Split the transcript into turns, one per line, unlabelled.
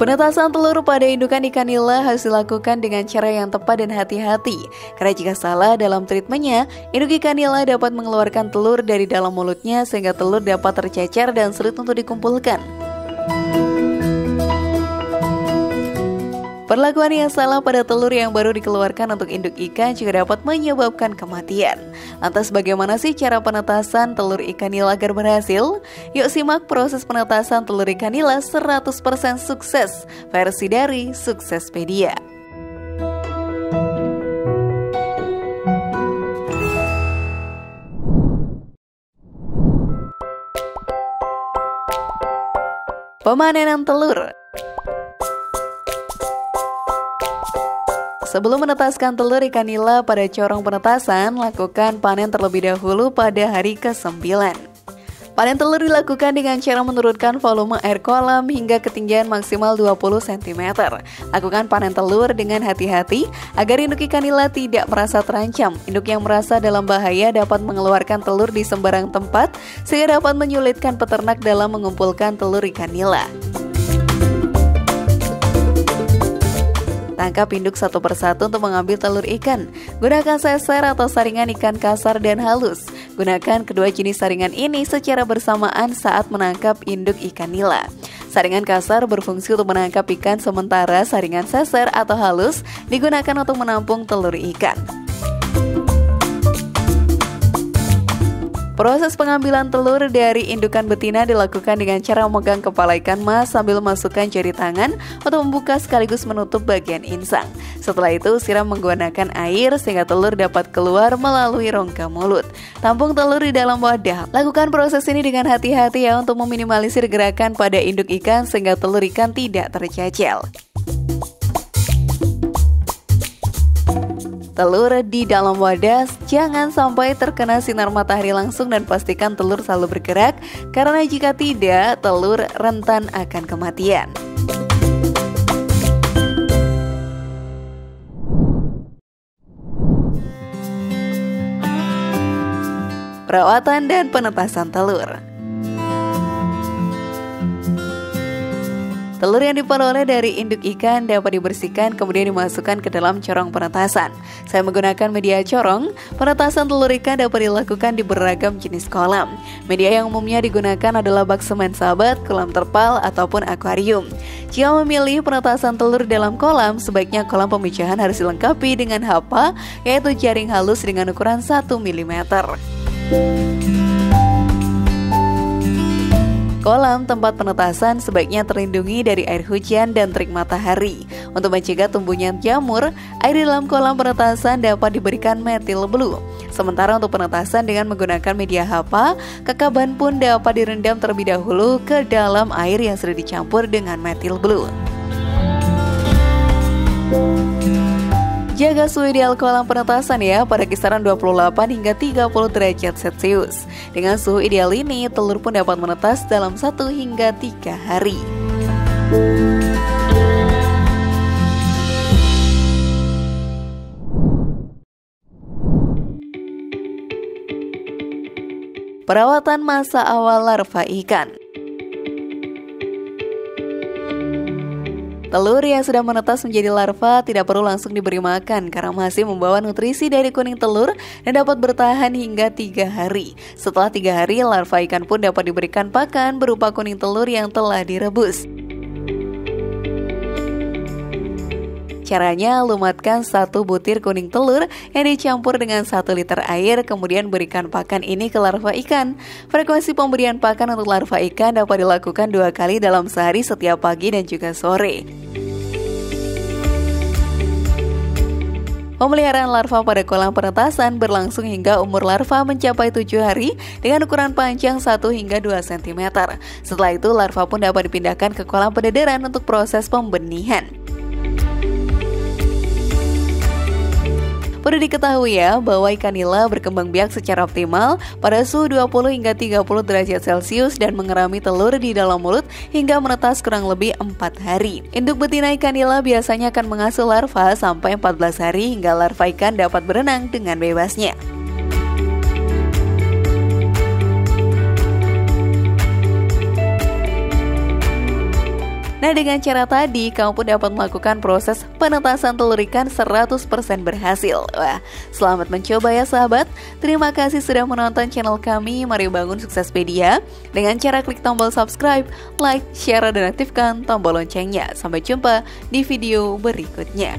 Penetasan telur pada indukan ikan nila harus dilakukan dengan cara yang tepat dan hati-hati. Karena jika salah dalam treatmentnya, induk ikan nila dapat mengeluarkan telur dari dalam mulutnya sehingga telur dapat tercecer dan sulit untuk dikumpulkan. Perlakuan yang salah pada telur yang baru dikeluarkan untuk induk ikan juga dapat menyebabkan kematian. Lantas bagaimana sih cara penetasan telur ikan nila agar berhasil? Yuk simak proses penetasan telur ikan nila 100% sukses versi dari Suksespedia. Pemanenan telur. Sebelum menetaskan telur ikan nila pada corong penetasan, lakukan panen terlebih dahulu pada hari ke-9. Panen telur dilakukan dengan cara menurunkan volume air kolam hingga ketinggian maksimal 20 cm. Lakukan panen telur dengan hati-hati agar induk ikan nila tidak merasa terancam. Induk yang merasa dalam bahaya dapat mengeluarkan telur di sembarang tempat sehingga dapat menyulitkan peternak dalam mengumpulkan telur ikan nila. Tangkap induk satu persatu untuk mengambil telur ikan. Gunakan seser atau saringan ikan kasar dan halus. Gunakan kedua jenis saringan ini secara bersamaan saat menangkap induk ikan nila. Saringan kasar berfungsi untuk menangkap ikan, sementara saringan seser atau halus digunakan untuk menampung telur ikan. Proses pengambilan telur dari indukan betina dilakukan dengan cara memegang kepala ikan mas sambil memasukkan jari tangan untuk membuka sekaligus menutup bagian insang. Setelah itu siram menggunakan air sehingga telur dapat keluar melalui rongga mulut. Tampung telur di dalam wadah. Lakukan proses ini dengan hati-hati ya untuk meminimalisir gerakan pada induk ikan sehingga telur ikan tidak tercecel. Telur di dalam wadah jangan sampai terkena sinar matahari langsung dan pastikan telur selalu bergerak karena jika tidak, telur rentan akan kematian. Perawatan dan penetasan telur. Telur yang diperoleh dari induk ikan dapat dibersihkan kemudian dimasukkan ke dalam corong penetasan. Saya menggunakan media corong. Penetasan telur ikan dapat dilakukan di beragam jenis kolam. Media yang umumnya digunakan adalah bak semen sahabat, kolam terpal, ataupun akuarium. Jika memilih penetasan telur dalam kolam, sebaiknya kolam pemijahan harus dilengkapi dengan HAPA, yaitu jaring halus dengan ukuran 1 mm. Kolam tempat penetasan sebaiknya terlindungi dari air hujan dan terik matahari. Untuk mencegah tumbuhnya jamur, air di dalam kolam penetasan dapat diberikan metil blue. Sementara untuk penetasan dengan menggunakan media HAPA, kekaban pun dapat direndam terlebih dahulu ke dalam air yang sudah dicampur dengan metil blue. Jaga suhu ideal kolam penetasan ya pada kisaran 28 hingga 30 derajat Celcius. Dengan suhu ideal ini, telur pun dapat menetas dalam 1 hingga 3 hari. Perawatan masa awal larva ikan. Telur yang sudah menetas menjadi larva tidak perlu langsung diberi makan karena masih membawa nutrisi dari kuning telur dan dapat bertahan hingga 3 hari. Setelah 3 hari, larva ikan pun dapat diberikan pakan berupa kuning telur yang telah direbus. Caranya, lumatkan 1 butir kuning telur yang dicampur dengan 1 liter air, kemudian berikan pakan ini ke larva ikan. Frekuensi pemberian pakan untuk larva ikan dapat dilakukan 2 kali dalam sehari setiap pagi dan juga sore. Pemeliharaan larva pada kolam penetasan berlangsung hingga umur larva mencapai 7 hari dengan ukuran panjang 1 hingga 2 cm. Setelah itu, larva pun dapat dipindahkan ke kolam pendederan untuk proses pembenihan. Perlu diketahui ya bahwa ikan nila berkembang biak secara optimal pada suhu 20 hingga 30 derajat Celcius dan mengerami telur di dalam mulut hingga menetas kurang lebih 4 hari. Induk betina ikan nila biasanya akan mengasuh larva sampai 14 hari hingga larva ikan dapat berenang dengan bebasnya. Nah Nah, dengan cara tadi, kamu pun dapat melakukan proses penetasan telur ikan 100% berhasil. Wah, selamat mencoba ya sahabat. Terima kasih sudah menonton channel kami, Mari Bangun Suksespedia, dengan cara klik tombol subscribe, like, share, dan aktifkan tombol loncengnya. Sampai jumpa di video berikutnya.